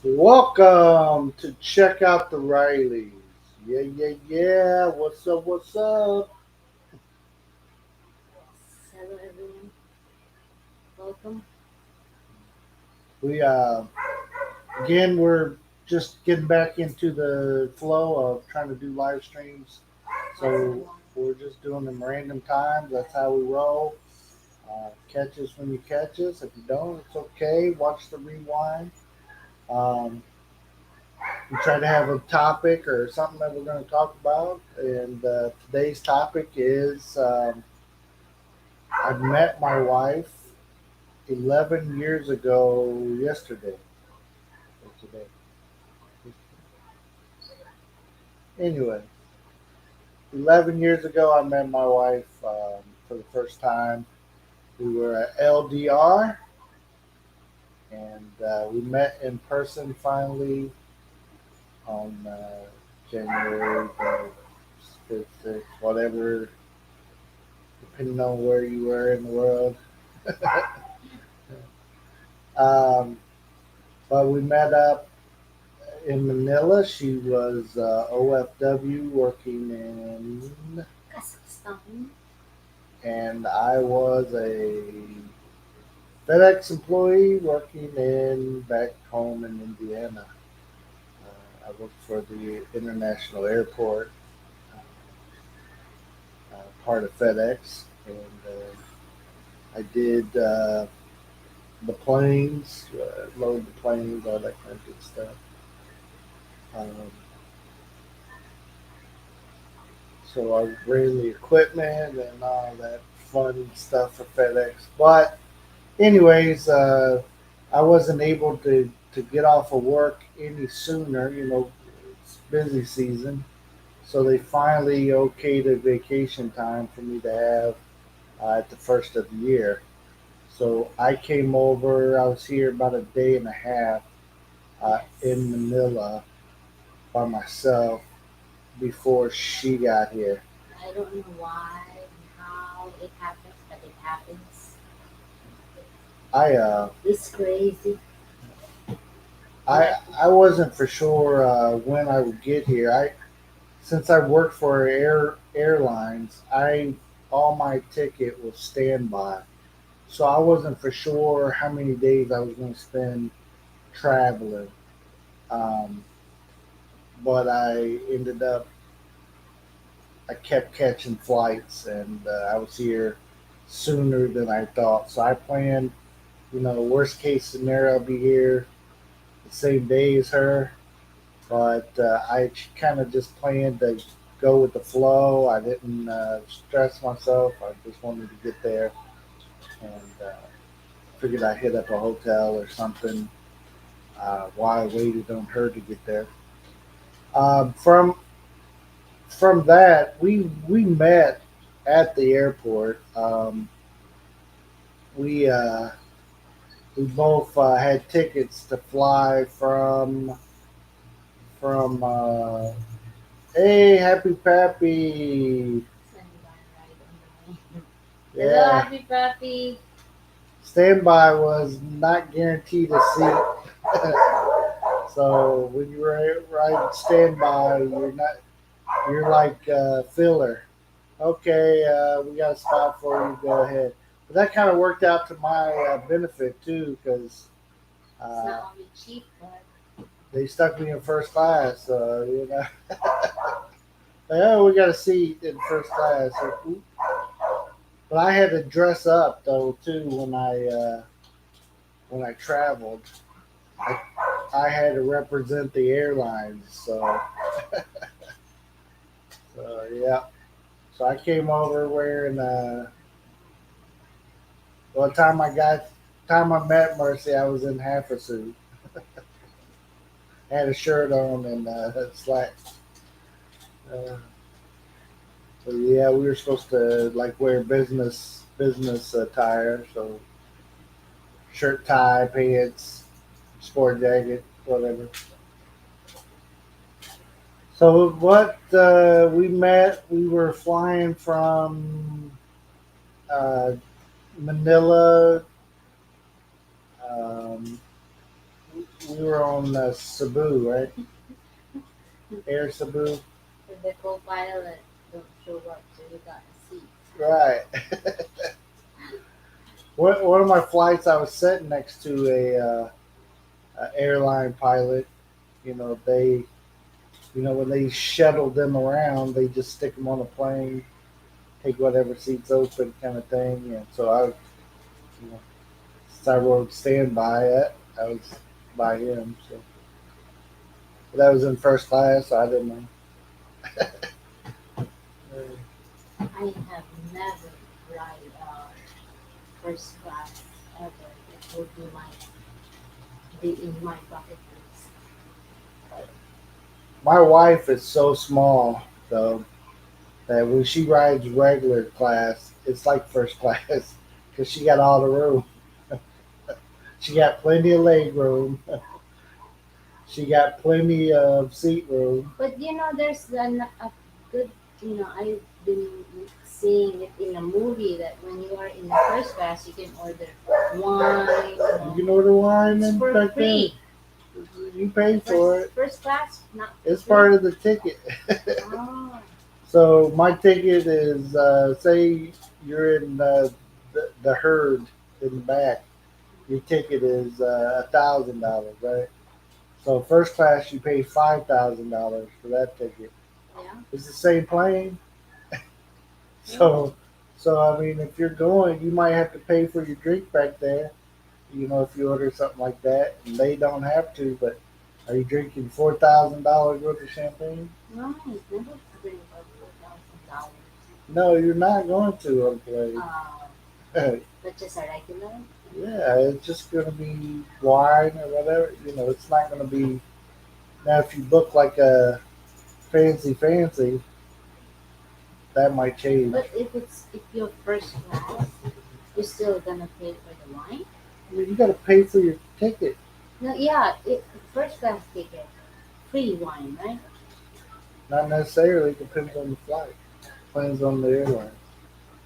Welcome to Check Out the Rileys. Yeah, yeah, yeah. What's up? What's up? Hello everyone, welcome. We again we're just getting back into the flow of trying to do live streams. So we're just doing them random times. That's how we roll. Catch us when you catch us. If you don't, it's okay. Watch the rewind. Um, we try to have a topic or something that we're going to talk about, and today's topic is I met my wife 11 years ago yesterday. Or today. Anyway, 11 years ago, I met my wife for the first time. We were at LDR and we met in person finally on January the 5th, 6th, whatever, depending on where you were in the world. um, but we met up in Manila. She was OFW working in, Kazakhstan. and I was a FedEx employee working in back home in Indiana. I worked for the international airport, part of FedEx, and I did the planes, load the planes, all that kind of good stuff. Um, so I ran the equipment and all that fun stuff for FedEx. But anyways, I wasn't able to get off of work any sooner. It's busy season, so they finally okayed a vacation time for me to have at the first of the year. So I came over. I was here about a day and a half in Yes. Manila by myself before she got here. I don't know why and how it happens, but it happens. I It's crazy. I Like, I wasn't for sure when I would get here. I Since I worked for airlines, I all my ticket was standby, so I wasn't for sure how many days I was going to spend traveling. Um, but I kept catching flights, and I was here sooner than I thought. So I planned, worst case scenario, I'll be here the same day as her. But I kind of just planned to go with the flow. I didn't stress myself. I just wanted to get there, and figured I'd hit up a hotel or something while I waited on her to get there. Um, from from that, we met at the airport. We both had tickets to fly from. Hey, happy Pappy! standby ride on the way. Hello, Yeah, happy puppy. standby was not guaranteed a seat. So when you ride standby, you're like filler. Okay, we got a spot for you. Go ahead. But that kind of worked out to my benefit too, because It's uh, not only cheap, but they stuck me in first class. Like, oh, we got a seat in first class. But I had to dress up though too when I traveled. I, I had to represent the airlines, so yeah. So I came over wearing by the time I met Mercy, I was in half a suit. Had a shirt on and slacks. Uh, so yeah, we were supposed to like wear business attire, so shirt, tie, pants, sport jacket, whatever. So what we met, we were flying from uh, Manila. Um, we were on Cebu, right? Air Cebu, The co-pilot don't show up, so you got a seat. right? One of my flights, I was sitting next to a airline pilot. You know, when they shuttle them around, they just stick them on a plane, take whatever seats open, kind of thing. And so you know, since I rode standby, I was by him. So but that was in first class, so I didn't know. I have never ride first class ever. It would be in my bucket list. My wife is so small, though, that when she rides regular class, it's like first class because she got all the room. She got plenty of leg room. She got plenty of seat room. But there's a good, I've been seeing it in a movie that when you are in the first class, you can order wine. You can order wine It's and for back then free. you pay for it. First class, not It's free. part of the ticket. Oh, So my ticket is say you're in the herd in the back. Your ticket is $1,000, right? So first class you pay $5,000 for that ticket. yeah. It's the same plane. So I mean if you're going you might have to pay for your drink back there, if you order something like that. And they don't have to, but are you drinking $4,000 worth of champagne? Nice. Never drink about $4,000. No, you're not going to on plane. But just a regular. Yeah, it's just gonna be wine or whatever. It's not gonna be now if you book like a fancy, that might change. But if you're first class, you're still gonna pay for the wine. I mean, you gotta pay for your ticket. No, yeah, first class ticket, free wine, right? Not necessarily. Depends on the flight. Depends on the airline.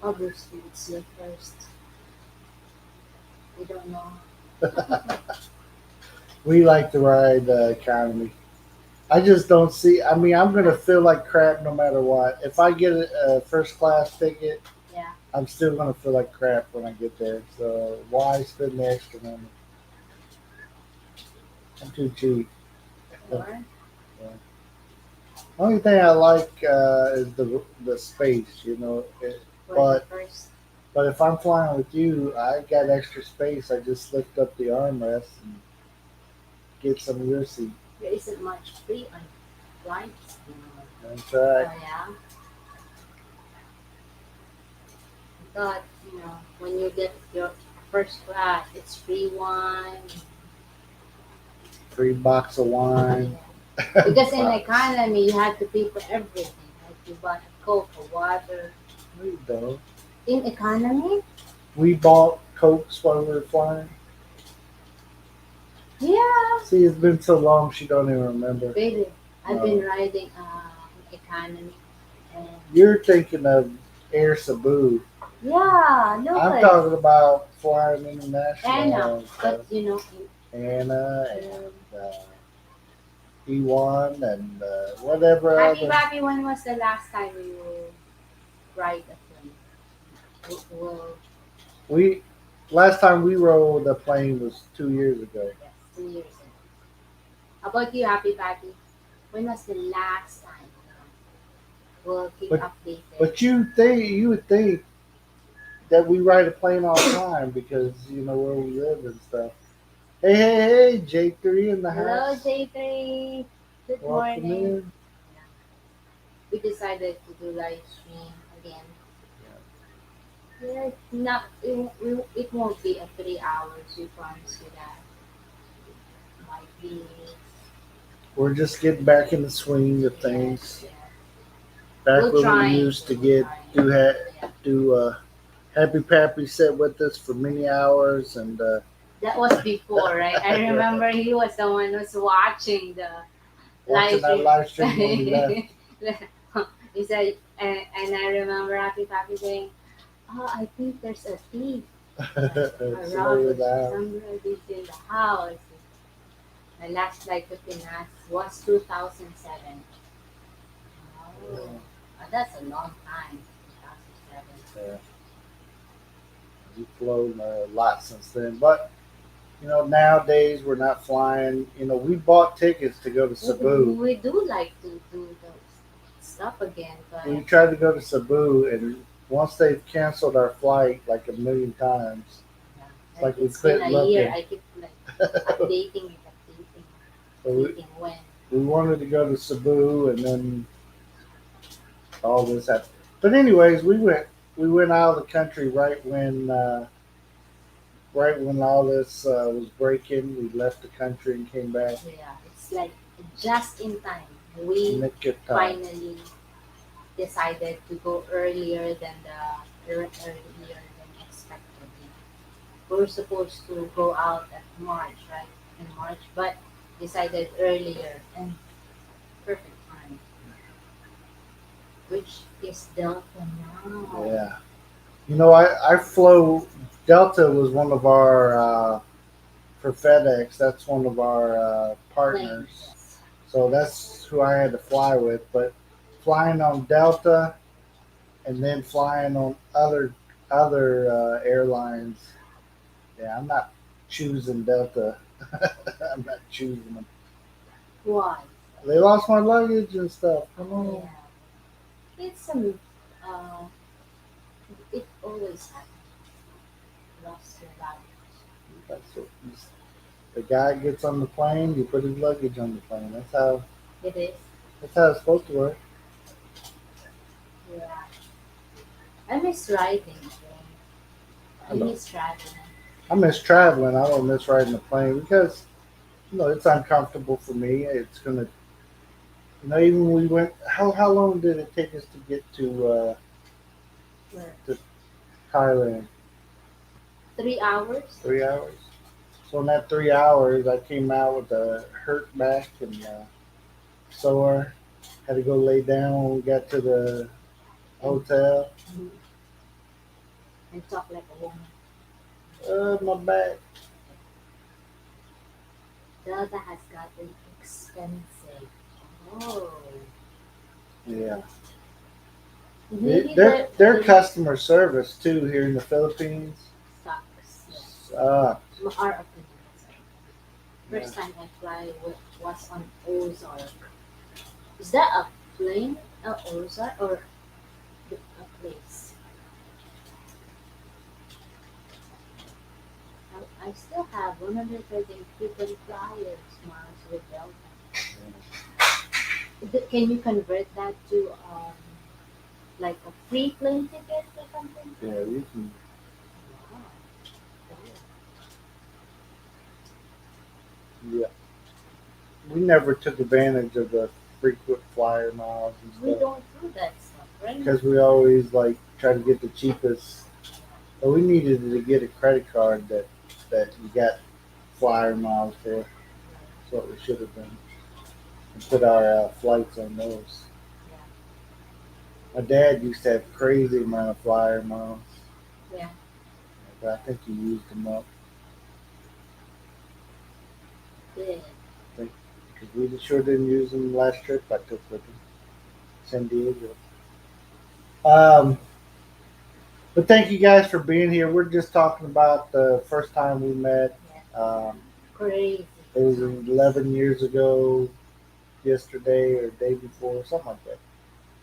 Obviously, it's your first. We don't know. We like to ride economy. I just don't see. I mean, I'm gonna feel like crap no matter what. If I get a first class ticket, Yeah. I'm still gonna feel like crap when I get there. So why spend the extra money? I'm too cheap. Or Only thing I like is the space. for the But first. but if I'm flying with you, I got extra space. I just lift up the armrest and get some of your seat. There isn't much free on flights. That's Oh right. yeah. I thought when you get your first class, it's free wine. Free box of wine. Because in Box. economy, you have to pay for everything. Like you bought a Coke or water. We don't. In economy? We bought Cokes while we were flying. Yeah. See, it's been so long she don't even remember. Really. I've been No. riding economy. And You're thinking of Air Cebu. yeah, no I'm way. talking about flying international. Anna. And But stuff. Anna in, and E1 and whatever Happy other. Pappy, when was the last time you ride a plane? Well, We last time we rode a plane was 2 years ago. yes, 2 years ago. How about you, Happy Pappy? When was the last time? We'll keep But updated. but you would think that we ride a plane all the time because where we live and stuff. Hey, J3 in the Hello, house. J3. Good Welcome morning. in. We decided to do live stream again. Yeah, not it won't be a 3 hours. We promise you that. Might be We're just getting back in the swing of things. yes. Back We'll when try. we used to We'll get try. Yeah. do Happy Pappy sit with us for many hours and That was before, right? I remember he was the one who's watching the watching live that stream. live stream when we left. He said, and I remember Happy Pappy saying, "Oh, I think there's a thief, a Somebody robber, with the house. somebody's in the house." My last flight to Pinas was 2007. Oh, that's a long time. 2007. Yeah, we've flown a lot since then. But nowadays we're not flying. We bought tickets to go to Cebu. We do like to do those stuff again, but We tried to go to Cebu, and once they've canceled our flight like a million times, yeah, it's like we it's been quit a year. looking. I keep like updating, So we, updating when. we wanted to go to Cebu, and then all this happened. But anyways, we went out of the country right when all this was breaking. We left the country and came back Yeah, it's like just in time. We nick of time. finally decided to go earlier than expected. We were supposed to go out at March, right? In March, but decided earlier and perfect time, which is Delta now. Yeah. I flew. Delta was one of our for FedEx. That's one of our Plane, partners. yes. So that's who I had to fly with. But flying on Delta and then flying on other airlines, yeah, I'm not choosing Delta. I'm not choosing them. Why? They lost my luggage and stuff. Come on. Yeah, it's some. Uh, it always happens. Lost your luggage. That's what, the guy gets on the plane. You put his luggage on the plane. That's how. It is. That's how it's supposed to work. Yeah. I miss riding. Okay? I I know. miss traveling. I miss traveling. I don't miss riding the plane because it's uncomfortable for me. It's gonna, even when we went. How long did it take us to get Where? to Thailand? 3 hours. 3 hours. So in that 3 hours, I came out with a hurt back and sore. Had to go lay down when we got to the And, hotel. and talk like a woman. My back. Delta has gotten expensive. Oh. Yeah. Maybe Their customer service too here in the Philippines. sucks. Yes. Our opinion. Yeah. First time I was on Ozark. Is that a plane? Ozark or a place? I still have 113 frequent flyers miles with Delta. Can you convert that to like a free plane ticket or something? Yeah, you can. Wow. Yeah, we never took advantage of the frequent flyer miles and We stuff don't do that stuff, right? because we always like try to get the cheapest. But we needed to get a credit card that you got flyer miles for. That's what we should have done. And put our flights on those. Yeah. My dad used to have crazy amount of flyer miles, Yeah. but I think he used them up. Yeah. Because we sure didn't use them last trip I took with him, San Diego. Um, but thank you guys for being here. We're just talking about the first time we met. Yeah. Um, Crazy. it was 11 years ago, yesterday or day before, something like that.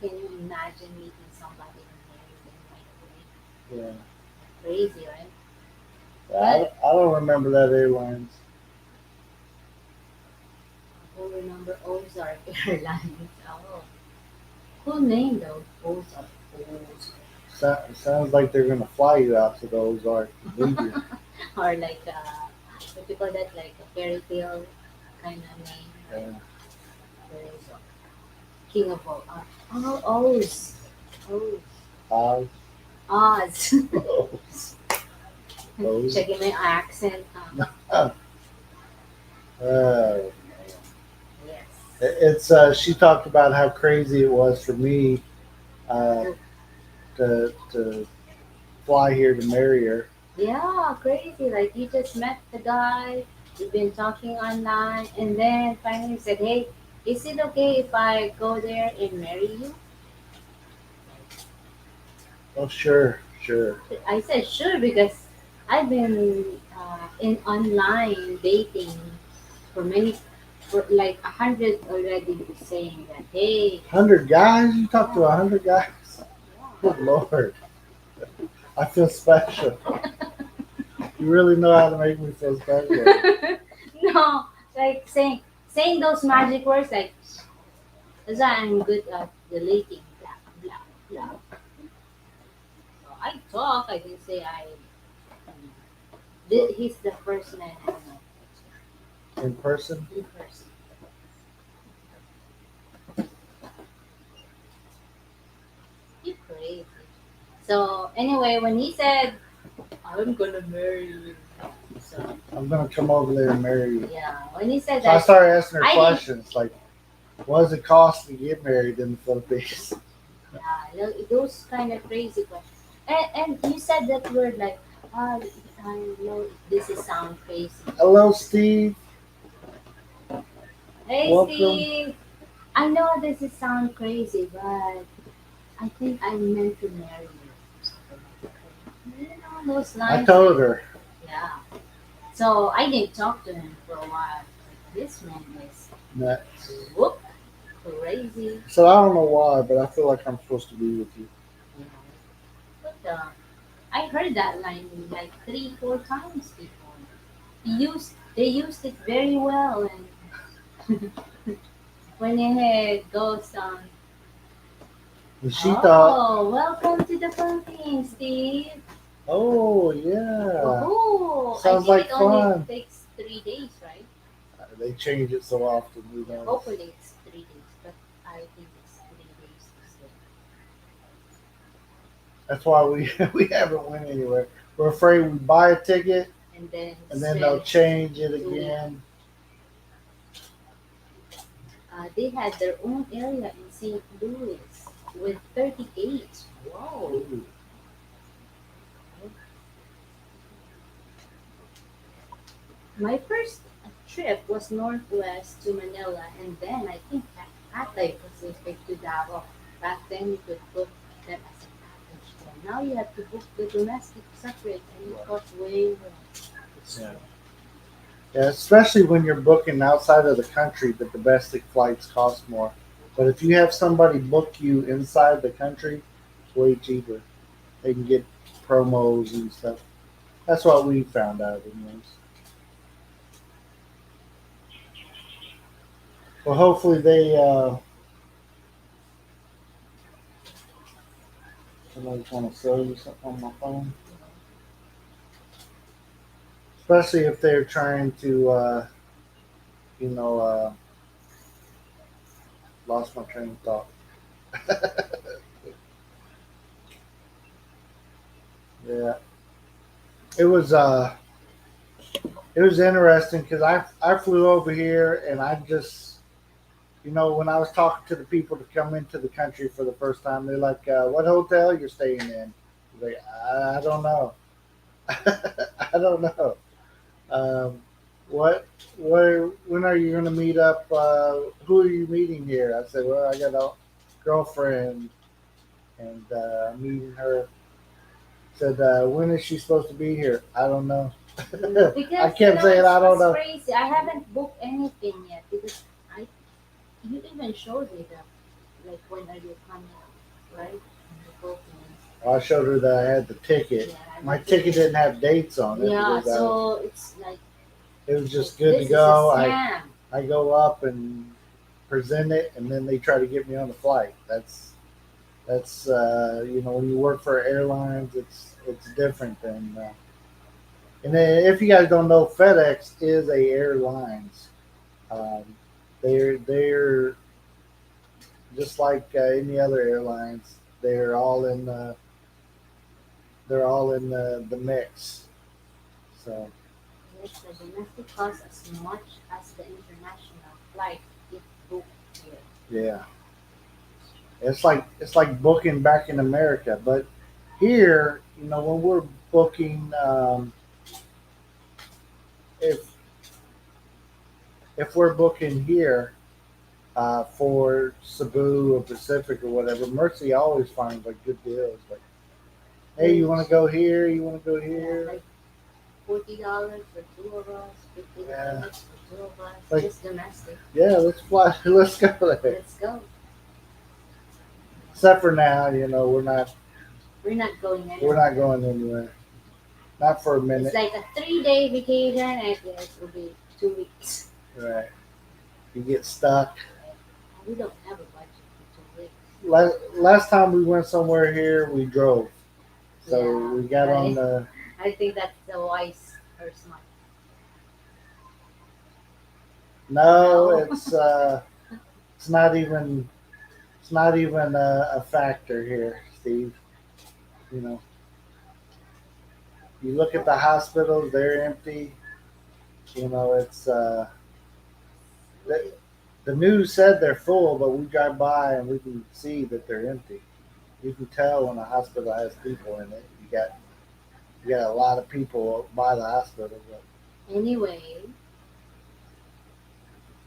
Can you imagine meeting somebody and marrying them right away? Yeah. Crazy, right? I don't remember that airlines. I don't remember Ozark Airlines. Oh, cool name though. Ozark. Ozark. Sounds like they're gonna fly you out to those or leave you. Or like what you call that? Like a fairy tale kind of name. Right? Yeah. Ozark. King of all. Oh, Oz. Oz. Oz. Oz. Oz. Oz. Checking my accent. Oh, Yes. it's she talked about how crazy it was for me uh, to fly here to marry her. Yeah, crazy. Like you just met the guy, we've been talking online, and then finally said, "Hey, is it okay if I go there and marry you?" Oh, sure, sure. I said, "Sure," because I've been in online dating for many, for like 100 already, saying that, "Hey, 100 guys? You talked to yeah, 100 guys? yeah." Good Lord. I feel special. You really know how to make me feel special. No, like saying those magic words, like that's why I'm good at deleting, blah blah blah. So I talk. I can say I. He's the first man I know In person? in person. You crazy. So anyway, when he said, "I'm gonna marry you," so I'm going to come over there and marry you. yeah, when he said So I that, started asking her I didn't. questions like, what does it cost to get married in the Philippines? Yeah, those kind of crazy questions. And you said that word like, ah, I know this is sound crazy. Hello, Steve. Hey Welcome. Steve, I know this is sound crazy, but I think I'm meant to marry you. You know those I lines. told her. Yeah. So I didn't talk to him for a while. This man is That, whoop crazy. so I don't know why, but I feel like I'm supposed to be with you. You know. But I heard that line like 3, 4 times before. They used it very well, and when it goes on, And she thought, oh, welcome to the Philippines, Steve. oh, yeah. Oh, I Sounds think like it only fun. takes 3 days, right? They change it so often. Who Yeah, knows? hopefully it's 3 days, but I think it's 3 days to stay. That's why we we haven't went anywhere. We're afraid we buy a ticket And then and then they'll spend change it 2 weeks. again. They had their own area in St. Louis with 38. Whoa. Ooh. My first trip was northwest to Manila, and then I think Cathay Pacific to Davao. Back then, you could book them as a package. But now you have to book the domestic separate, and it costs way more. Yeah. Yeah, especially when you're booking outside of the country, the domestic flights cost more. But if you have somebody book you inside the country, it's way cheaper. They can get promos and stuff. That's what we found out, anyways. Well, hopefully they. Somebody's want to sell you something on my phone, especially if they're trying to, you know, lost my train of thought. Yeah, it was. It was interesting because I flew over here and I just, when I was talking to the people to come into the country for the first time, they're like, "What hotel you're staying in?" I was like, I don't know. I don't know. Um, where, when are you going to meet up? Who are you meeting here? I said, well, I got a girlfriend and I'm meeting her. Said, when is she supposed to be here? I don't know. I Because kept saying, I don't it's know. crazy. I haven't booked anything yet because I you even showed me that like when are you coming out, right? And you booked me. I showed her that I had the ticket. Yeah, My ticket didn't have dates on it yeah, because so it's like it was just good to this go. is a scam. I go up and present it, and then they try to get me on the flight. That's when you work for airlines, it's different than. And then if you guys don't know, FedEx is a airlines. Um, they're just like any other airlines. They're all in the mix. So Yes, the domestic costs as much as the international flight if booked here. yeah, it's like booking back in America, but here, when we're booking, if if we're booking here for Cebu or Pacific or whatever, Mercy always finds like good deals. Like, hey, you want to go here? You want to go Yeah, here? like $40 for two of us, Yeah, $50 for two of us, like just domestic. yeah, let's fly. Let's go there. Let's go. Except for now, We're not going we're anywhere. not going anywhere. Not for a It's minute. like a 3 day vacation, and it will be 2 weeks. Right. You get stuck. We don't have a budget for 2 weeks. Last time we went somewhere here, we drove. So Yeah, we got on right. the. I think that's the wise or smart. No, No. it's not even a factor here, Steve. You know, you look at the hospitals; they're empty. It's the, the news said they're full, but we drive by and we can see that they're empty. You can tell when a hospital has people in it. You got a lot of people by the hospital. But Anyway,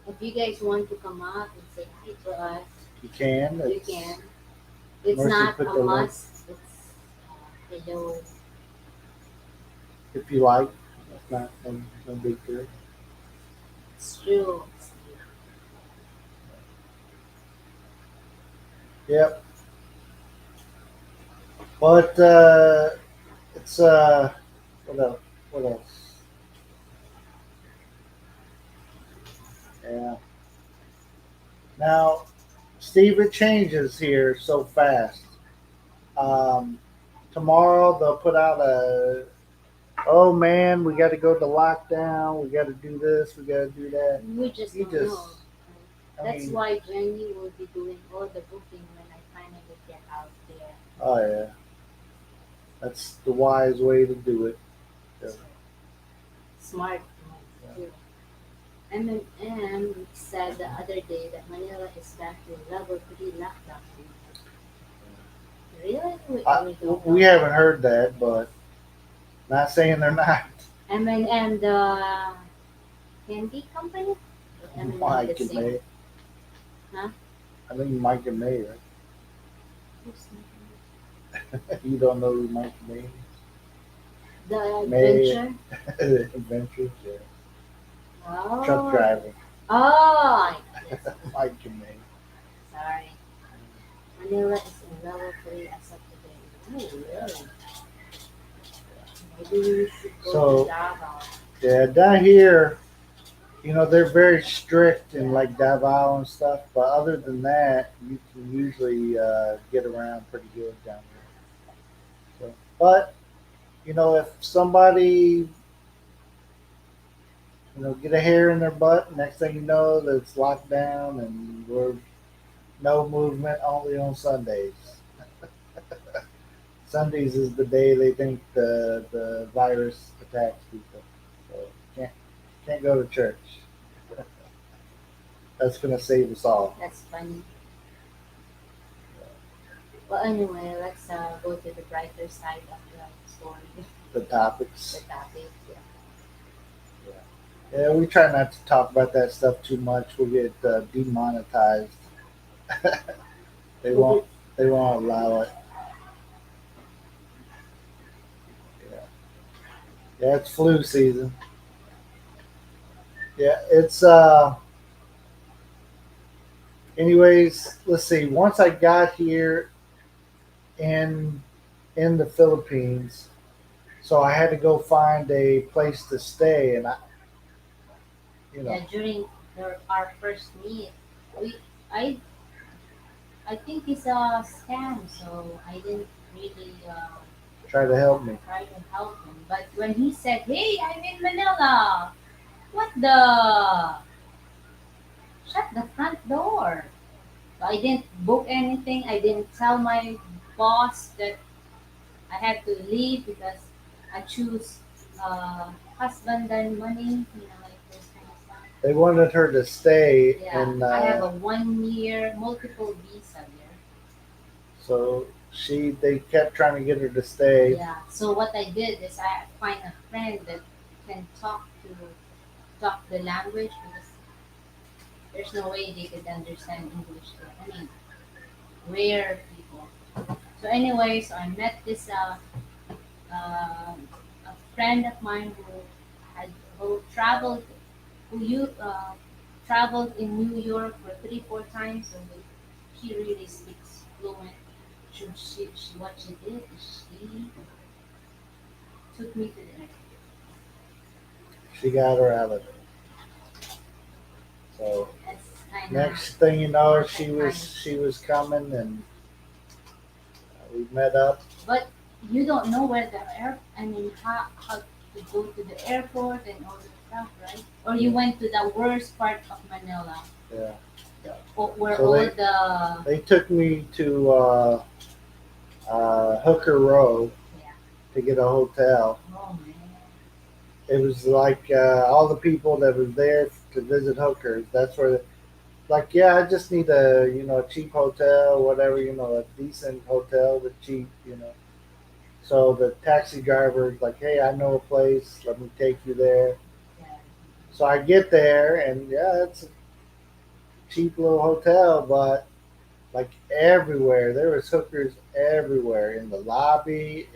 if you guys want to come out and say hi to us, you can. you can. It's Mercy not put a the link must. It's hello. if you like. It's not no big deal. It's true. Yep. But it's what else? What else? Yeah. Now, Steve, it changes here so fast. Um, Tomorrow they'll put out a, oh man, we got to go to lockdown. We got to do this. We got to do that. We just You don't just, know. I That's mean, why Jenny will be doing all the booking when I finally get out there. oh yeah, that's the wise way to do it. Yeah. Smart move too. MMM said the other day that Manila is back to level 3 lockdown. Really? We don't We know haven't that. heard that, but not saying they're not. M&M, the candy company? Or M&M the Mike and singer? May. Huh? I think Mike and May, right? Who's You don't know who Mike and May is? the May adventure? Adventures, yeah. Truck Oh. driver. Oh, yes. Mike and May. Sorry. Manila is in level 3 as of today. Oh, really? Maybe we should go So to Davao. yeah, down here, they're very strict in like Davao and stuff. But other than that, you can usually get around pretty good down there. So, but if somebody get a hair in their butt, next thing you know, that's locked down and we're no movement only on Sundays. Sundays is the day they think the virus attacks people. So can't go to church. That's gonna save us all. That's funny. Well, anyway, let's go to the brighter side of the story, The the topics. topic. Yeah. Yeah, we try not to talk about that stuff too much. We'll get demonetized. They won't. They won't allow it. Yeah. Yeah, it's flu season. Yeah, it's anyways, let's see. Once I got here in the Philippines, so I had to go find a place to stay, and you know, Yeah, during our first meet, we I I think it's a scam, so I didn't really try to help me. try to help him. But when he said, "Hey, I'm in Manila," what the? Shut the front door. So I didn't book anything. I didn't tell my boss that I had to leave because I choose husband and money, like this kind of stuff. They wanted her to stay, Yeah, and I have a 1 year multiple visa there. so they kept trying to get her to stay. Yeah. So what I did is I find a friend that can talk the language because There's no way they could understand English there. I mean, rare people. So anyway, so I met this a friend of mine had who traveled who you traveled in New York for 3 4 times, so she really speaks fluent. What she did is she took me to the airport. She got her out of it. So That's kind of next thing you know, not that kind. she was coming, and we met up. But you don't know where the air. I mean, how to go to the airport and all that stuff, right? Or you went to the worst part of Manila, Yeah. where So all the they took me to Hooker Row yeah. to get a hotel. Oh man. It was like all the people that was there to visit hookers. That's where, like, yeah, I just need a a cheap hotel, whatever, a decent hotel with cheap. So the taxi driver's like, hey, I know a place. Let me take you there. Yeah. So I get there, and yeah, it's a cheap little hotel, but like everywhere, there was hookers everywhere in the lobby,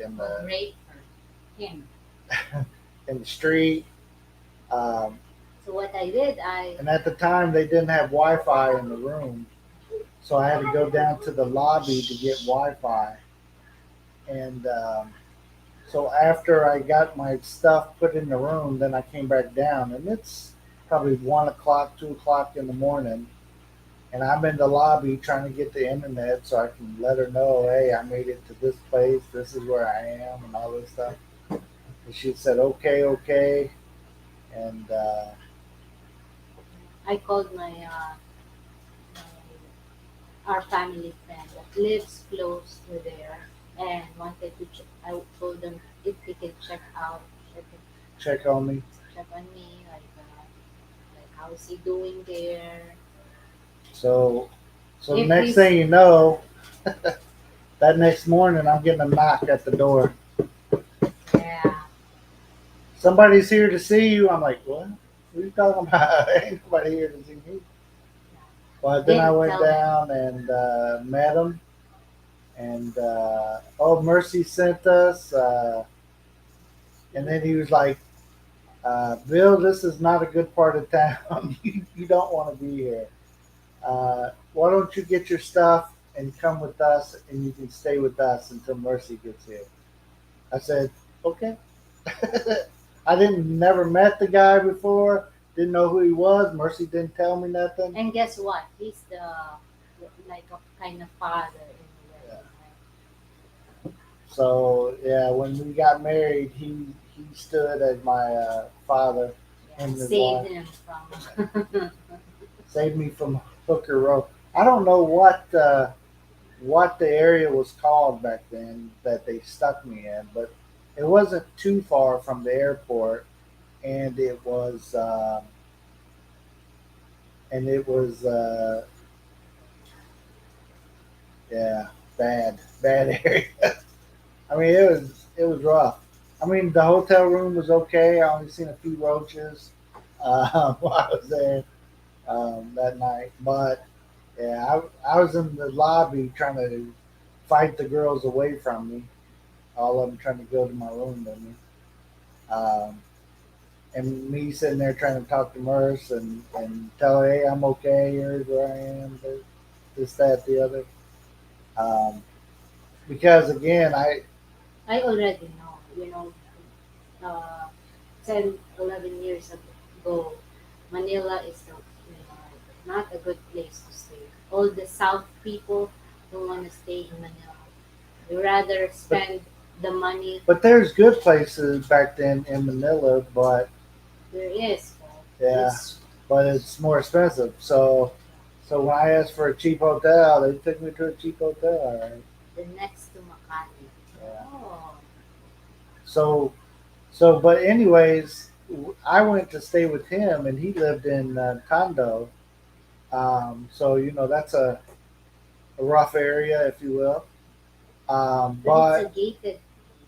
Great for him. in the street. Um, So what I did, I and at the time, they didn't have Wi-Fi in the room, so I had to go down to the lobby to get Wi-Fi. And so after I got my stuff put in the room, then I came back down, and it's probably 1 o'clock, 2 o'clock in the morning, and I'm in the lobby trying to get the internet so I can let her know, hey, I made it to this place. This is where I am, and all this stuff. And she said, okay, okay, and I called our family friend that lives close to there and wanted to check. I told them if they can check check on me. check on me, like how's he doing there? So, so If next he's thing you know, that next morning I'm getting a knock at the door. yeah, Somebody's here to see you. I'm like, what? What are you talking about? Ain't nobody here to see me. But then I didn't went tell him. down and met him, and oh, Mercy sent us. And then he was like, Bill, this is not a good part of town. You don't want to be here. Why don't you get your stuff and come with us, and you can stay with us until Mercy gets here? I said, okay. I didn't never met the guy before. Didn't know who he was. Mercy didn't tell me nothing. And guess what? He's the like a kind of father in the Yeah. wedding, So yeah, when we got married, he stood as my father. right? Him Yeah, and his saved wife him from saved me from Hooker Row. I don't know what the area was called back then that they stuck me in, but it wasn't too far from the airport, and it was yeah, bad area. I mean, it was rough. I mean, the hotel room was okay. I only seen a few roaches while I was there that night, but yeah, I was in the lobby trying to fight the girls away from me. All of them trying to go to my room with me. Um, and me sitting there trying to talk to Merce and tell her, hey, I'm okay. Here's where I am. This, that, the other. Um, because again, I already know, uh, 10, 11 years ago, Manila is not a good place to stay. All the South people don't want to stay in Manila. They rather but spend the money but there's good places back then in Manila, but there is, but yeah, it's but it's more expensive. So when I asked for a cheap hotel, they took me to a cheap hotel. All right. the next to Makati. Yeah. Oh, So but anyways, I went to stay with him, and he lived in condo. So that's a rough area, if you will. Um, but it's a but gated place.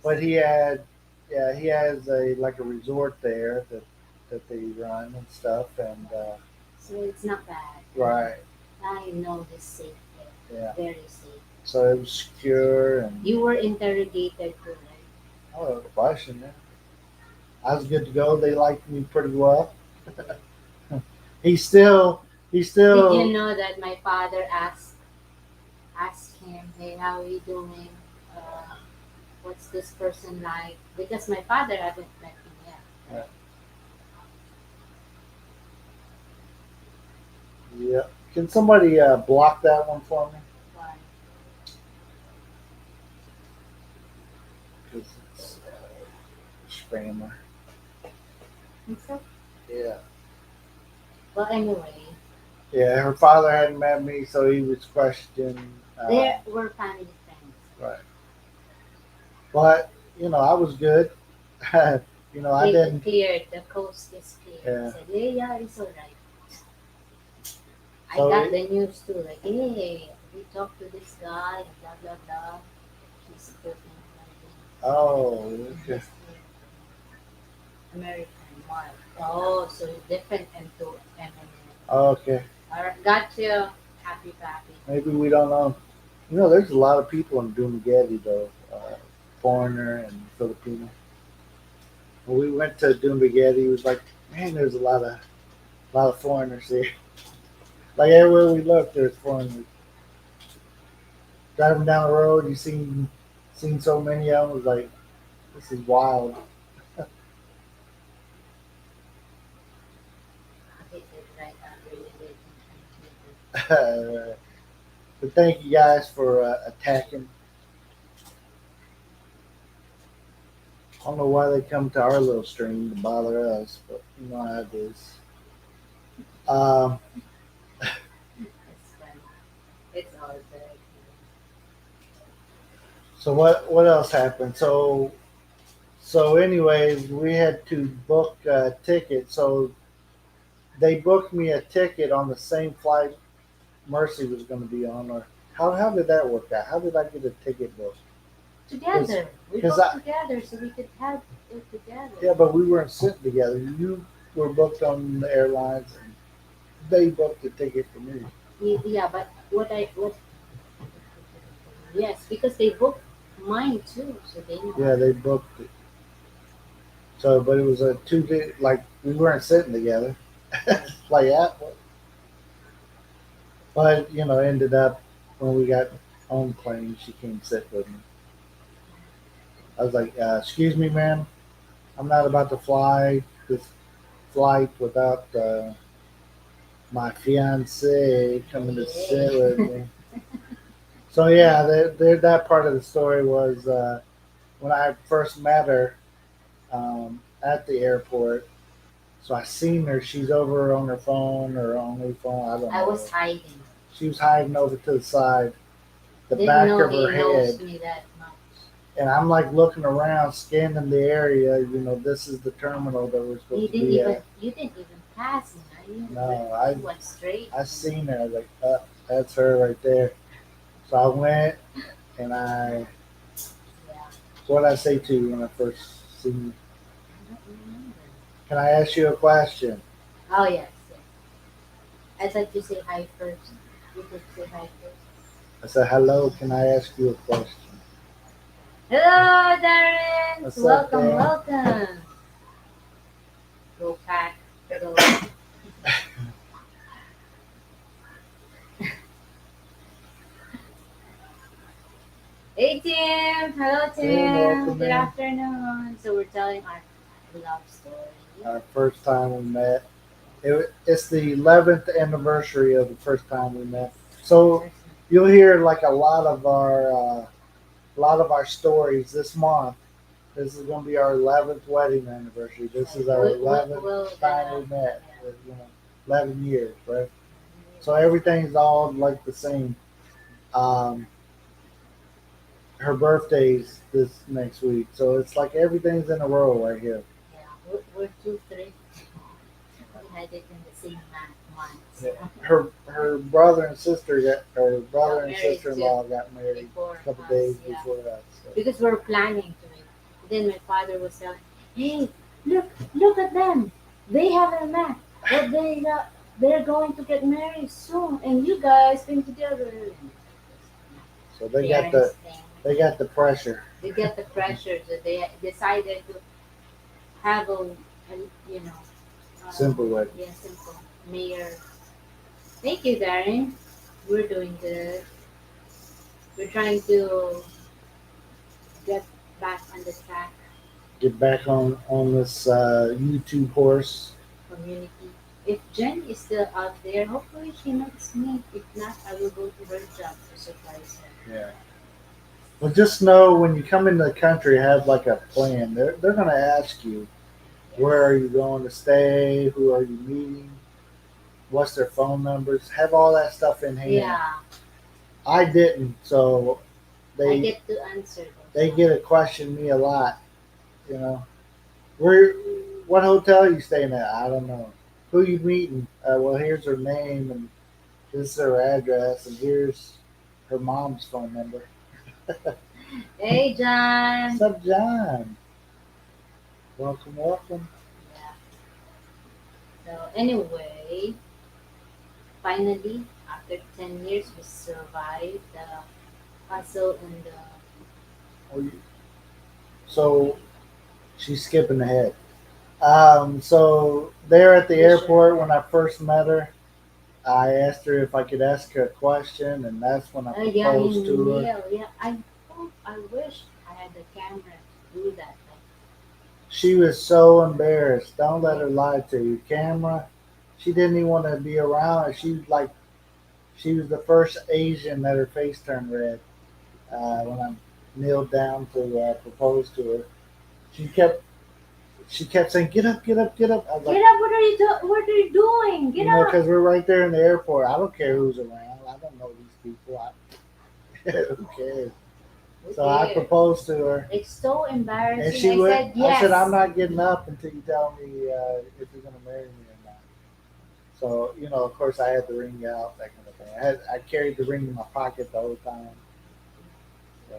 but he had, yeah, he has a like a resort there that they run and stuff, and So it's not bad. Right. I know he's safe Yeah. there. Very safe. So it was secure and You were interrogated too, right? oh, question. Yeah. I was good to go. They liked me pretty well. He still, he Did you still, know that my father asked him, "Hey, how are you doing? Uh, what's this person like?" Because my father haven't met him yet. uh, yeah. Can somebody block that one for me? Why? Because it's spammer. And so, Yeah. well, anyway, Yeah. Her father hadn't met me, so he was questioning. they were family friends. Right. But I was good. I They didn't. cleared the coast is clear. He Yeah. said, "Hey, yeah, it's all right." I So got the news too, like, "Hey, we talked to this guy, and blah blah blah. He's cooking oh, and okay. he's American wife." Oh, so it's different into MMA. Okay. All right, got you. Happy pappy. Maybe we don't know. There's a lot of people in Dumaguete though, foreigner and Filipino. When we went to Dumaguete, it was like, man, there's a lot of foreigners here. Like everywhere we looked, there's foreigners. Driving down the road, you seen so many of them. It was like, this is wild. He did right after you did. But thank you guys for attacking. I don't know why they come to our little stream to bother us, but you know how it is. Um, It's fun. It's all good. so what else happened? So anyways, we had to book a ticket. So they booked me a ticket on the same flight Mercy was going to be on. Or how did that work out? How did I get a ticket booked? Together. We Because booked I together so we could have it yeah, together. but we weren't sitting together. You were booked on the airlines, and they booked the ticket for me. Yeah, but what? Yes, because they booked mine too, so they know. Yeah, they booked it. So, but it was a 2 day. Like we weren't sitting together. Like that. But ended up when we got on the plane, she came sit with me. I was like, "Excuse me, ma'am, I'm not about to fly this flight without my fiance coming to sit with Yeah. me." So yeah, that part of the story was when I first met her at the airport. So I seen her. She's over on her phone or on her phone. I don't I was know. hiding. She was hiding over to the side, the Didn't back know of he her knows head. me that much. And I'm like looking around, scanning the area. This is the terminal that we're supposed to be at. You didn't even pass me. I didn't No, you went straight. I seen her. I was like, that's her right there. So I went and Yeah. what did I say to you when I first seen you? I don't remember. Can I ask you a question? Oh yes, yes. I thought you say hi first. You could say hi first. I said, hello. Can I ask you a question? Hello, Darren. What's up, Welcome, Dan? welcome. Go pack. Go. Hey, Tim. Hello, Tim, Tim. welcome Good in. afternoon. So we're telling our love story. Our first time we met. It's the 11th anniversary of the first time we met. So you'll hear like a lot of our stories this month. This is going to be our 11th wedding anniversary. This is our 11th time we met. 11 years, right? So everything's all like the same. Um, her birthday's this next week, so it's like everything's in a row right here. Yeah, we're two, three. We had it in the same months. Yeah. Her brother and sister her brother Got and married sister-in-law got married before a couple us, days yeah. before us. So. Because we're planning to it. Then my father was telling, "Hey, look at them. They haven't met. But they're going to get married soon, and you guys been together. So they got Parents the thing. they got the pressure. They get the pressure, so they decided to have a you know, Simple way. yeah, simple mayor. Thank you, Darren. We're doing good. We're trying to get back on the track Get back on this YouTube horse. community. If Jen is still out there, hopefully she meets me. If not, I will go to her job to surprise her. Yeah. Well, just know when you come into the country, have like a plan. They're gonna ask you where are you going to stay, who are you meeting, what's their phone numbers. Have all that stuff in hand. Yeah, I didn't, so I they get to answer they those. get to question me a lot. You know, where, what hotel you staying at? I don't know. Who you meeting? Well, here's her name and this is her address and here's her mom's phone number. Hey, What's John. up, John? Welcome, welcome. Yeah. So anyway, finally, after 10 years, we survived the hustle and the. Oh, so she's skipping ahead. So there at the We sure airport did. when I first met her, I asked her if I could ask her a question, and that's when I Yeah, proposed in to her. Neil. Yeah, I hope, I wish I had the camera to do that. She was so embarrassed. Don't let Like, her lie to you. Camera. She didn't even want to be around her. She was the first Asian that her face turned red when I kneeled down to propose to her. She kept she kept saying, "Get up, get up, get up." I was get like, up! What are you What are you doing? Get up! because we're right there in the airport. I don't care who's around. I don't know these people. Who cares? Who So I cares? proposed to her, It's so and embarrassing. she I would. said I said, yes. "I'm not getting up until you tell me if you're going to marry me or not." So of course, I had the ring out, that kind of thing. I carried the ring in my pocket the whole time. So,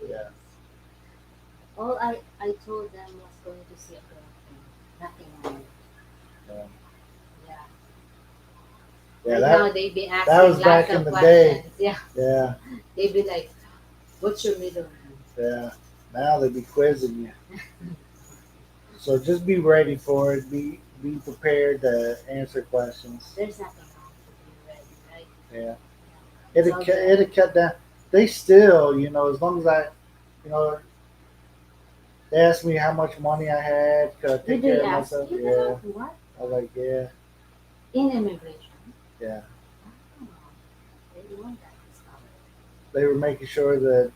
yeah, All I told them was going to see a girlfriend. Nothing more. yeah, Yeah. yeah. Right now they be That asking was lots back in of the day. questions. Yeah. Yeah, They be like, "What's your middle name?" yeah. Now they be quizzing you. So just be ready for it. Be prepared to answer questions. There's nothing wrong to be ready, right? Yeah, It's all good. it'll cut down. They still, as long as you know, they asked me how much money I had, could I Did take they care of ask myself? you Yeah, that? What? I was like, yeah, In immigration? yeah. Oh, they want that stuff. They were making sure that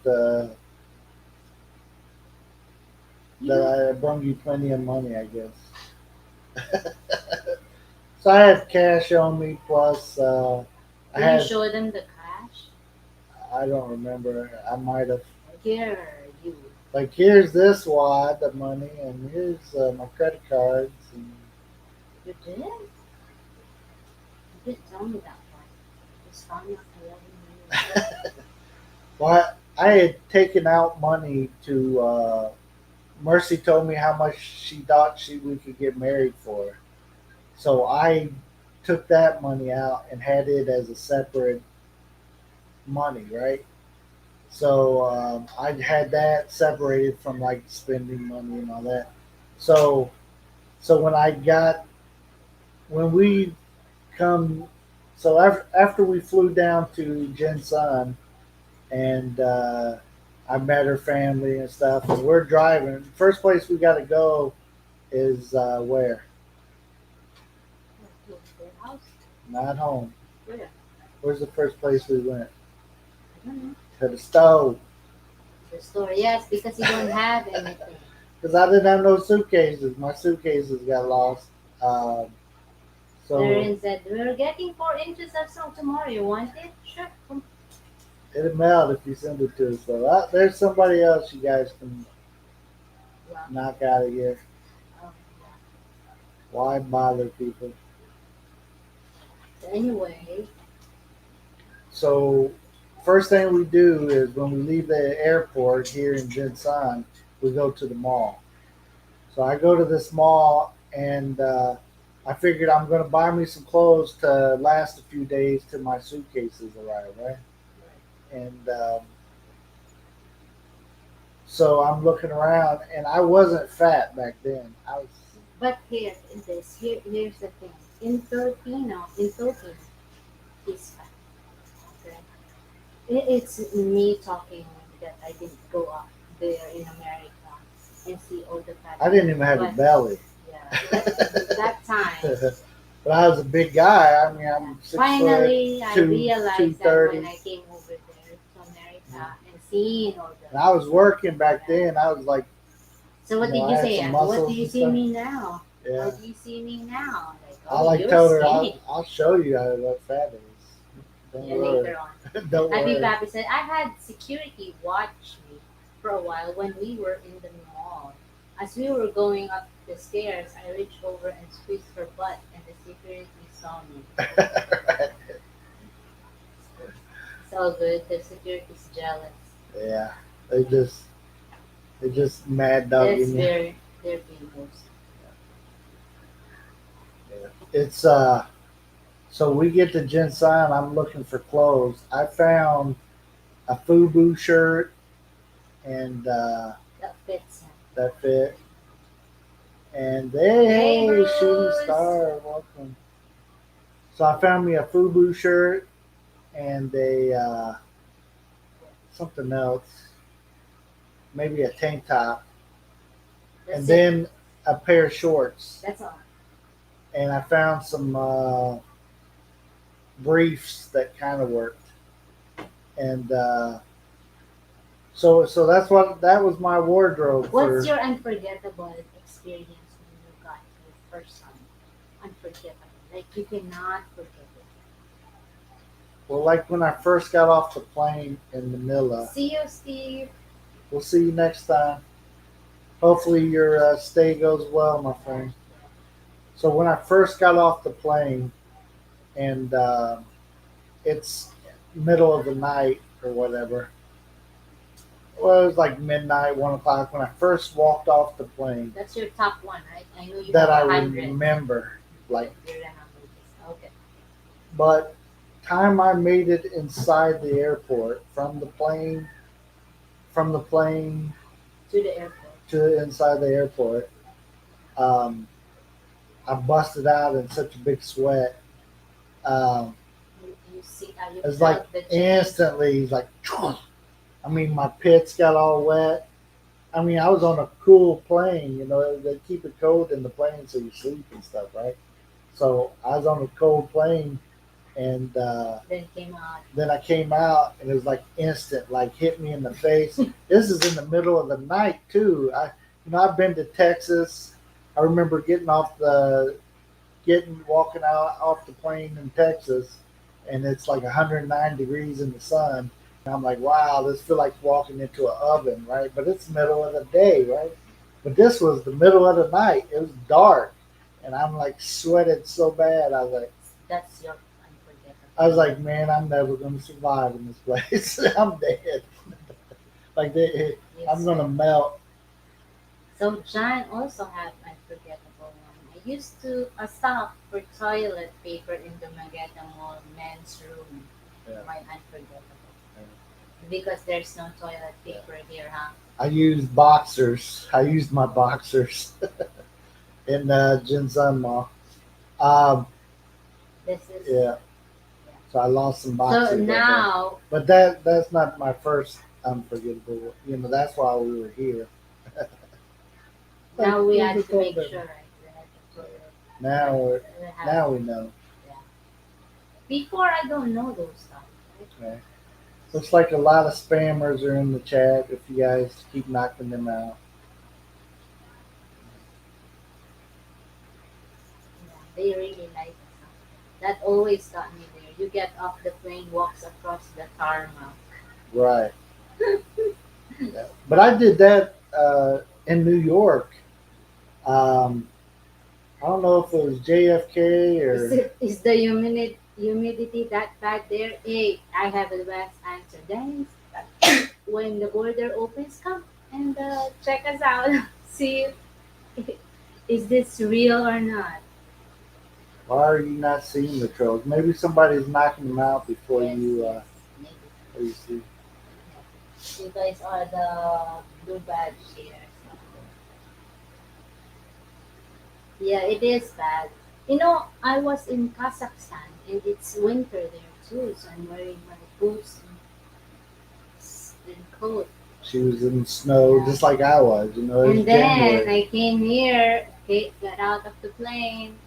You that don't. I brung you plenty of money, I guess. So I had cash on me, plus I Did you had, show them the cash? I don't remember, I might have. Here, you. Like, here's this wad of money, and here's my credit cards. And, You did? You didn't tell me that part. Just found out 11 years. well, I had taken out money to. Mercy told me how much she thought we could get married for. So I took that money out and had it as a separate money, right? So I had that separated from like spending money and all that. So when when we come, so after we flew down to Jinsan and I met her family and stuff, and we're driving. First place we got to go is where? To their house? Not home. Where? Where's the first place we went? I don't know. To the stove. The store, yes, because you don't have anything. Because I didn't have no suitcases. My suitcases got lost. Um, so Darren said, "We're getting 4 inches of snow tomorrow. You want it? Sure. Come." it'll melt if you send it to us. So there's somebody else you guys can Well, knock out of here. yeah. Why bother people? So anyway, So first thing we do is when we leave the airport here in Jinsan, we go to the mall. So I go to this mall and I figured I'm going to buy me some clothes to last a few days till my suitcases arrive, right? And so I'm looking around, and I wasn't fat back then. I was, But here's the thing. In Filipino, he's fat. Okay? It's me talking that I didn't go up there in America and see all the fat I didn't people. even have a But belly. yeah, that time, But I was a big guy. I mean, yeah. I'm 6 foot Finally, I two realized that when thirty. I came over there to America and seeing all And I was working back yeah. then. I was like, So what did I you had say? some What do muscles you and see stuff. me now? How Yeah. do you see me now? Like, I oh, like you're told her, skinny. I'll show you what fat is. Don't Yeah, worry. later on. Don't Happy worry. Pappy said, I had security watch me for a while when we were in the mall. As we were going up the stairs, I reached over and squeezed her butt, and the security saw me. It's all good. The security's jealous. Yeah. They just mad That's dogging you. their biggest. Yeah. It's so we get to Jinsan, I'm looking for clothes. I found a FUBU shirt and That fits him. that fit. And hey, Hey, hey, shooting Bruce! star, welcome. So I found me a FUBU shirt and a something else, maybe a tank top, and That's it. then a pair of shorts. That's all. And I found some briefs that kind of worked. And so that was my wardrobe What's for. your unforgettable experience when you got your first son? Unforgettable. Like you cannot forget it. Well, like when I first got off the plane in Manila. See you, Steve. We'll see you next time. Hopefully your stay goes well, my friend. So when I first got off the plane, and it's middle of the night or whatever. Well, it was like midnight, 1 o'clock when I first walked off the plane. That's your top one, right? I know you That have I 100. remember, like, You remember this. Okay. but time I made it inside the airport from the plane To the airport. to inside the airport, um, I busted out in such a big sweat. Um, You see, you it's like felt the change. instantly, it's like, I mean, my pits got all wet. I mean, I was on a cool plane, they keep it cold in the plane so you sleep and stuff, right? So I was on a cold plane, and Then came out. then I came out, and it was like instant, like hit me in the face. This is in the middle of the night too. I've been to Texas. I remember walking out off the plane in Texas, and it's like 109 degrees in the sun. And I'm like, wow, this feel like walking into an oven, right? But it's middle of the day, right? But this was the middle of the night. It was dark, and I'm like sweated so bad. That's your unforgettable. I was like, man, I'm never gonna survive in this place. I'm dead. Like I'm Yes, gonna sir. melt. So John also had unforgettable one. I used to stop for toilet paper in the Magenta Mall men's room. Yeah. My unforgettable. Because there's no toilet paper here, huh? I used boxers. I used my boxers in Jinsun Mall. Um, This is yeah. So I lost some so boxers. now. But that's not my first unforgettable. That's why we were here. Now we Like, had to make sure, right? We had to put it. Now we know. Yeah. Before I don't know those stuff. Right? Okay. Looks like a lot of spammers are in the chat. If you guys keep knocking them out. Yeah, they really like it. Huh? That always got me there. You get off the plane, walks across the tarmac. Right. Yeah. But I did that in New York. Um, I don't know if it was JFK Is the humidity that bad there? Hey, I have the best answer. Then when the border opens, come and check us out. See you. Is this real or not? Why are you not seeing the trolls? Maybe somebody's knocking them out before Yes, you yes, maybe. you see. You guys are the blue badge here. So. Yeah, it is bad. I was in Kazakhstan and it's winter there too, so I'm wearing my boots and coat. She was in snow Yeah. just like I was. You know, it was And then January. I came here, got out of the plane,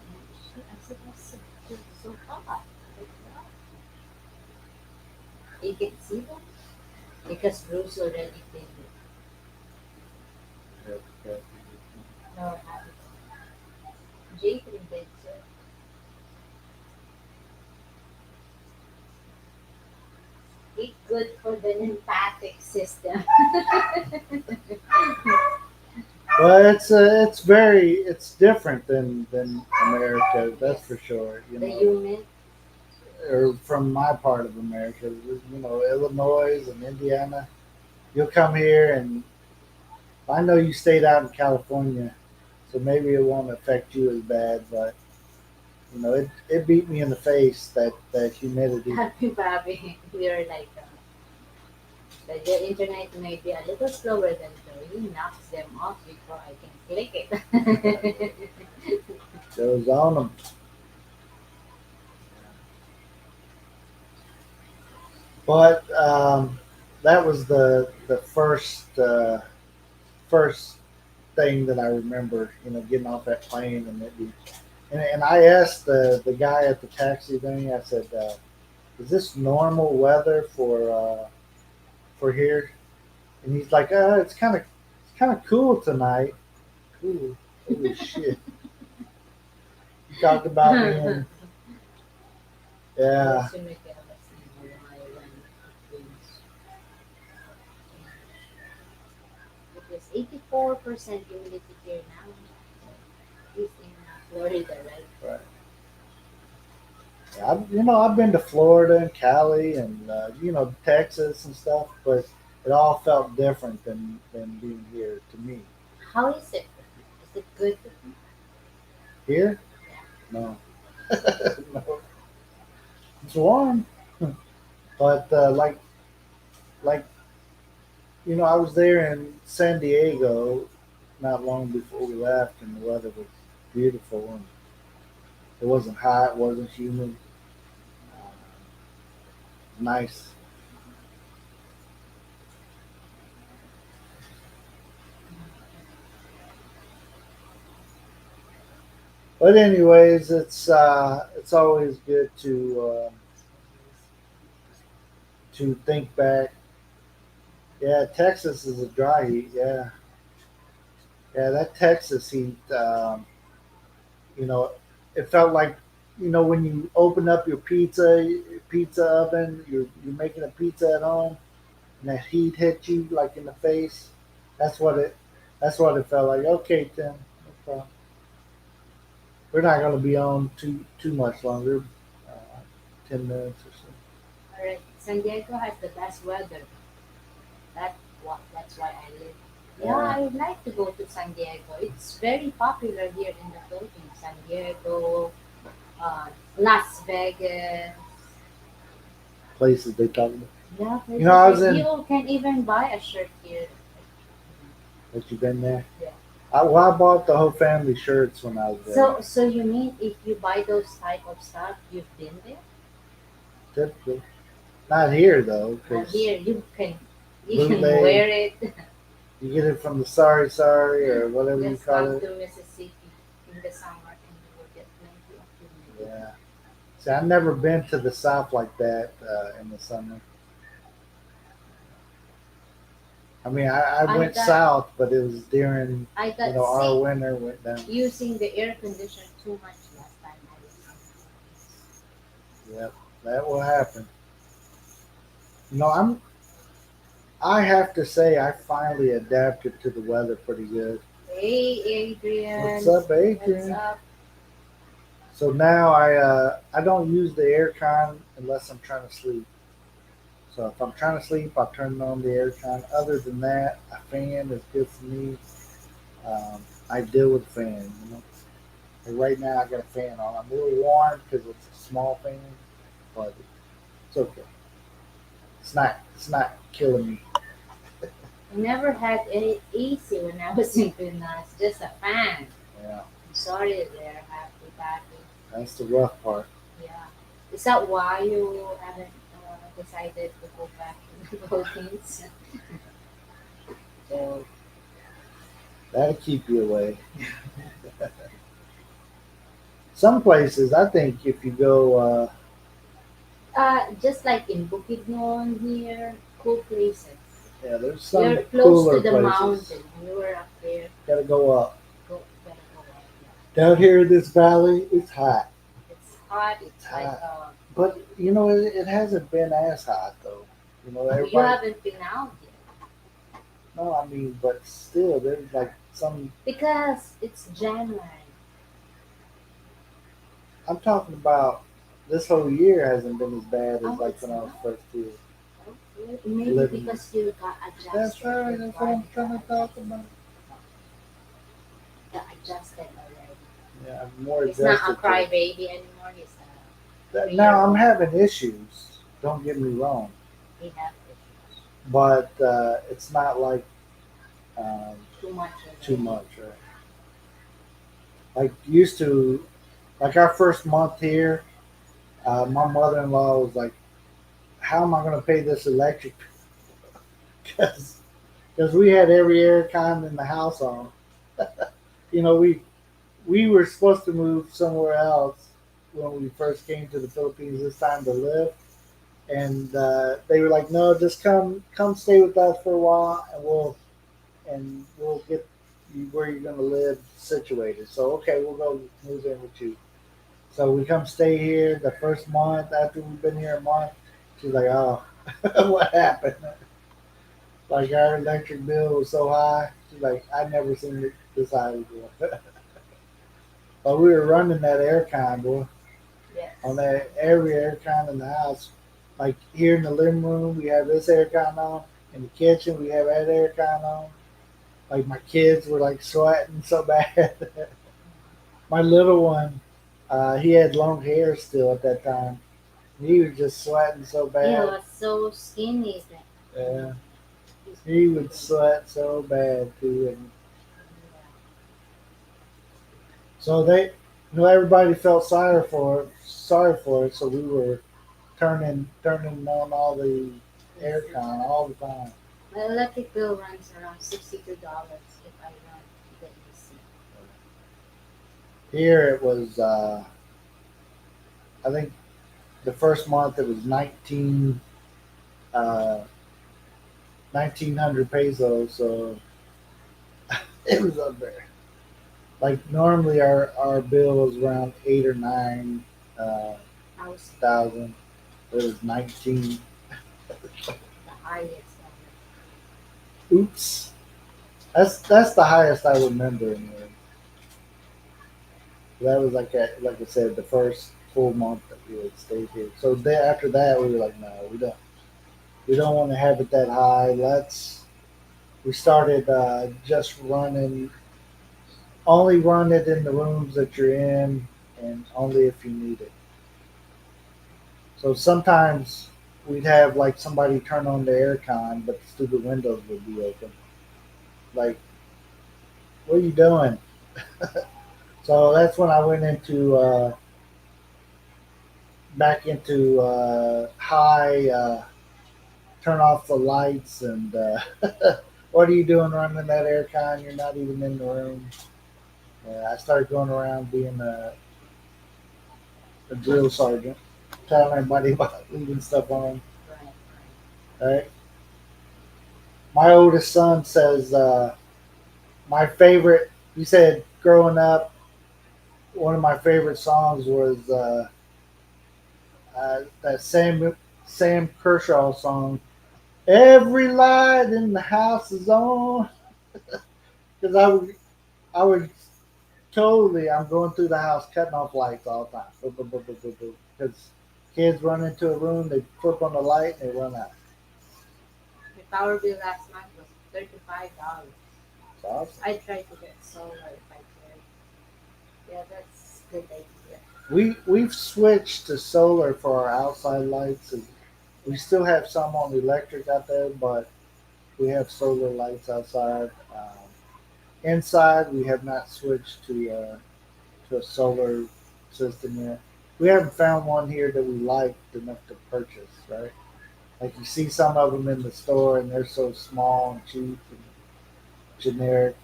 and I said, "It's so hot." Like, "Wow." You can see them because Bruce already cleaned it. Yep, yep. No, I haven't. Jake in bed, sir. It's good for the lymphatic system. Well, it's different than America. That's Yes, for sure. You the know, human. or from my part of America, you know, Illinois and Indiana. You'll come here, and I know you stayed out in California, so maybe it won't affect you as bad. But you know, it beat me in the face that humidity. Happy Bobby. We're like, the internet may be a little slower than Joey knocks them off before I can click it. Goes on them. But that was the first thing that I remember. You know, getting off that plane and it be, and I asked the guy at the taxi thing. I said, "Is this normal weather for here?" And he's like, it's kind of cool tonight." Cool. Holy shit! He talked about being yeah. It is 84% humidity here now. He's in Florida, right? Right. I've been to Florida and Cali and Texas and stuff, but it all felt different than being here to me. How is it? Is it good? Here, Yeah. no, no, it's warm, but like I was there in San Diego not long before we left, and the weather was beautiful, and it wasn't hot, it wasn't humid, nice. But anyways, it's always good to think back. Yeah, Texas is a dry heat. Yeah, yeah, that Texas heat. You know, it felt like when you open up your pizza oven, you're making a pizza at home, and that heat hit you like in the face. That's what it. That's what it felt like. Okay, Tim, no problem. We're not going to be on too much longer. 10 minutes or so. All right. San Diego has the best weather. That's why I live. Yeah, Yeah, I would like to go to San Diego. It's very popular here in the Philippines. San Diego, Las Vegas. places they talk about. Yeah, I was places. in. You can even buy a shirt here. That you've been there. Yeah. I bought the whole family shirts when I was there. So you mean if you buy those type of stuff, you've been there? Typically, not here though, Not because here. You can bootleg. wear it. You get it from the Sorry or whatever you Just call come it. to Mississippi in the summer and you will get plenty of food. Yeah. See, I've never been to the South like that in the summer. I mean, I I went got south, but it was during I got our sick winter went down. using the air conditioner too much last time I was Yep, that will happen. I have to say I finally adapted to the weather pretty good. Hey What's Adrian, up, what's Adrian? up? So now I don't use the air con unless I'm trying to sleep. So if I'm trying to sleep, I turn on the air con. Other than that, a fan is good for me. Um, I deal with fan. Like right now I got a fan on. I'm a little warm because it's a small fan, but it's okay. It's not killing me. I never had any AC when I was in Pinas, just a fan. Yeah, I'm sorry there, happy daddy. that's the rough part. Yeah. Is that why you haven't decided to go back to the Philippines? So that'll keep you away. Some places, I think, if you go, Just like in Bukidnon here, cool places. yeah, there's some You're close to cooler the places. mountain. We were up there. Got to go up. Gotta go up. Yeah. Down here in this valley, it's hot. It's hot. It's It's like hot. But it hasn't been as hot though. you Everybody. haven't been out yet No, I mean, but still, there's like some. because it's January. I'm talking about this whole year hasn't been as bad as Oh, like it's when I was not. first here. Okay. Maybe Living. because you got adjusted. That's right. Your That's what I'm body trying to talk about. got adjusted already. Yeah, I'm more He's not a adjusted to it. crybaby anymore. He's Now I'm having issues. Don't get me wrong, he have issues. but it's not like um, Too much. too much. Right? Like used to, like our first month here, my mother-in-law was like, "How am I going to pay this electric?" Because we had every air con in the house on. We were supposed to move somewhere else when we first came to the Philippines this time to live, and they were like, "No, just come stay with us for a while, and we'll get you where you're going to live situated." So okay, we'll go move in with you. So we come stay here the first month after we've been here a month. She's like, "Oh, what happened?" Like our electric bill was so high. She's like, "I never seen it this high before." But we were running that air con, boy. Yes. On that every air con in the house. Like here in the living room, we have this air con on. In the kitchen, we have that air con on. Like my kids were like sweating so bad. My little one, he had long hair still at that time. He was just sweating so He bad. was so skinny that Yeah, he's he would sweat so bad too. And so everybody felt sorry for it. So we were turning on all the aircon all the time. my electric bill runs around $62 if I run the AC. Here it was, I think the first month it was uh, 1900 pesos. So it was up there. Like normally our bill was around 8 or 9 uh, I was thousand. It was 19. the highest Oops. That's the highest I remember anyway. That was like I said, the first full month that we had stayed here. So after that, we were like, no, we don't want to have it that high. We started just running, only run it in the rooms that you're in, and only if you need it. So sometimes we'd have like somebody turn on the aircon, but the stupid windows would be open. Like, what are you doing? So that's when I went into back into high, turn off the lights, and what are you doing running that aircon? You're not even in the room. I started going around being a drill sergeant, telling everybody about leaving stuff on. right? Right? My oldest son says my favorite. He said growing up, one of my favorite songs was that Sam Kershaw song. Every light in the house is on. Because I would totally, I'm going through the house cutting off lights all the time. Boop, boop, boop, boop, boop, boop. Because kids run into a room, they flip on the light, and they run out. My power bill last month was $35. awesome. I try to get solar if I could. Yeah, that's a good idea. We've switched to solar for our outside lights, and we still have some on the electric out there, but we have solar lights outside. Inside, we have not switched to a solar system yet. We haven't found one here that we liked enough to purchase, right? Like you see some of them in the store, and they're so small and cheap and generic.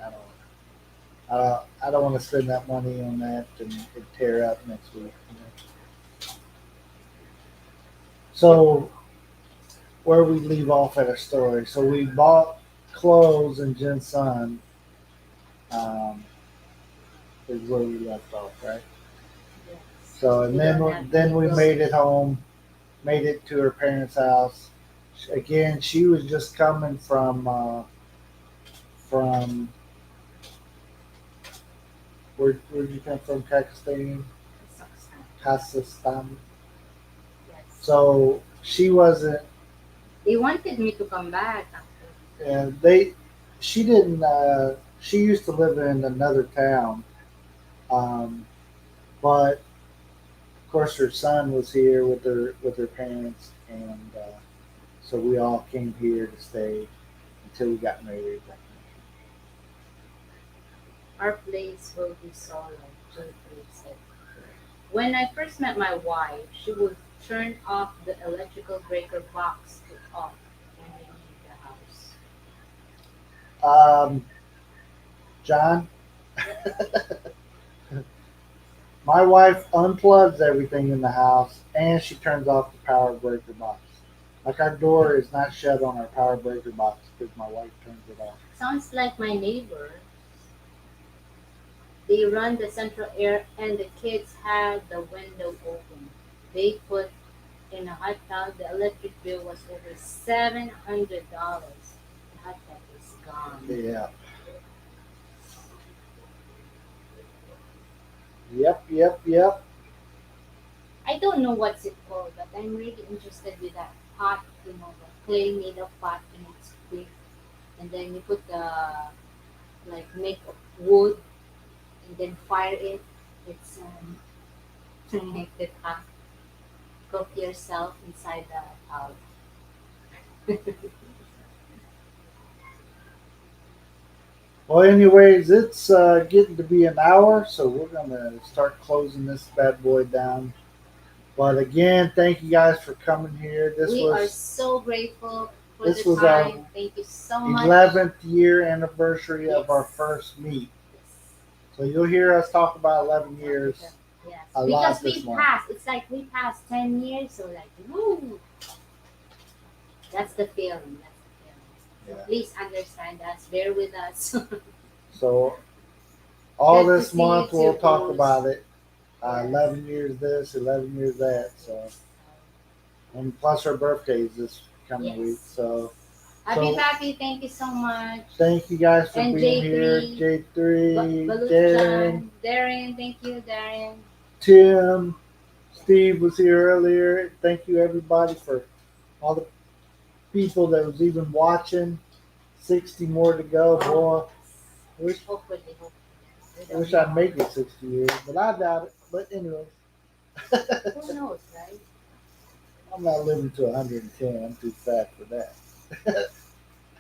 I don't. I don't want to spend that money on that and it tear up next week. You know? So where we leave off at our story. So we bought clothes in Jinsun, um, is where we left off, right? Yes. So and We don't have then any we made it groceries. home, made it to her parents' house. Again, she was just coming from where'd you come from? Pakistan, Kazakhstan. Yes. So she wasn't. They wanted me to come back after. And she didn't. She used to live in another town, um, but of course her son was here with her parents, and so we all came here to stay until we got married. Our place will be solo, Jeffrey said. When I first met my wife, she would turn off the electrical breaker box to off when we leave the house. John, my wife unplugs everything in the house, and she turns off the power breaker box. Like our door is not shut on our power breaker box because my wife turns it off. Sounds like my neighbor. They run the central air and the kids have the window open. They put in a hot tub. The electric bill was over $700. The hot tub is gone. Yeah. Yep. I don't know what's it called, but I'm really interested with that pot, the clay made of pot and it's big. And then you put the like make of wood and then fire it. It's to make it hot. Cook yourself inside the tub. Well, anyways, it's getting to be an hour, so we're gonna start closing this bad boy down. But again, thank you guys for coming here. We are so grateful for the This was our time. Thank you so much. 11th year anniversary of our Yes. first meet. Yes. So you'll hear us talk about 11 years Yes. a lot Because this we month. passed. It's like we passed 10 years, so like woo. That's the feeling. That's the feeling. So Yeah. please understand us. Bear with us. So all Good to this see month you we'll too, talk Bruce. about it. Yes. 11 years this, 11 years that. So and plus our birthdays this coming week. Yes. So Happy Pappy, thank you so much. thank you guys for And being here. J3, J3, Darren, Baluchan, Darren, thank you, Darren. Tim, Steve was here earlier. Thank you everybody for all the people that was even watching. 60 more to go. Boy, I wish, Hopefully. We I don't wish know. I'd make it 60 years, but I doubt it. But anyways, Who knows, right? I'm not living to 110. I'm too fat for that.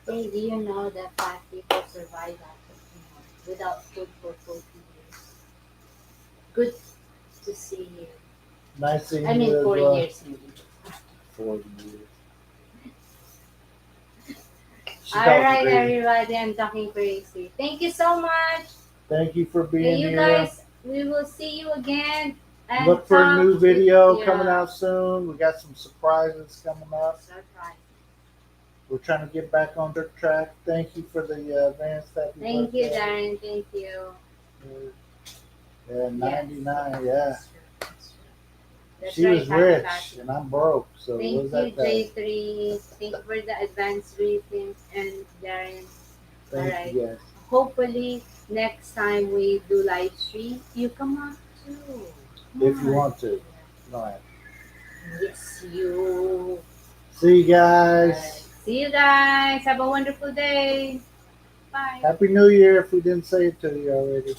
Hey, do you know that fat people survive without food for 40 years? Good to see you. Nice seeing I you mean, as 4 well. years maybe. 40 years. She All talking right, crazy. everybody, I'm talking crazy. Thank you so much. Thank you for Hey, being you here. guys, we will see you again. And Look for a new video yeah, coming out soon. We got some surprises coming up. surprise. We're trying to get back on the track. Thank you for the advance happy Thank you, birthday. Darren. Thank you. Yeah, 99. Yeah, That's true. That's true. That's she right, was happy rich Pappy. and I'm broke. So Thank what you, does that tell? J3. Thank you for the advanced greetings and Darren. Thank Alright. you guys. Hopefully next time we do live stream, you come on too. Come If you on. want to. All right. Yes, you. See you guys. Alright. See you guys. Have a wonderful day. Bye. Happy New Year if we didn't say it to you already.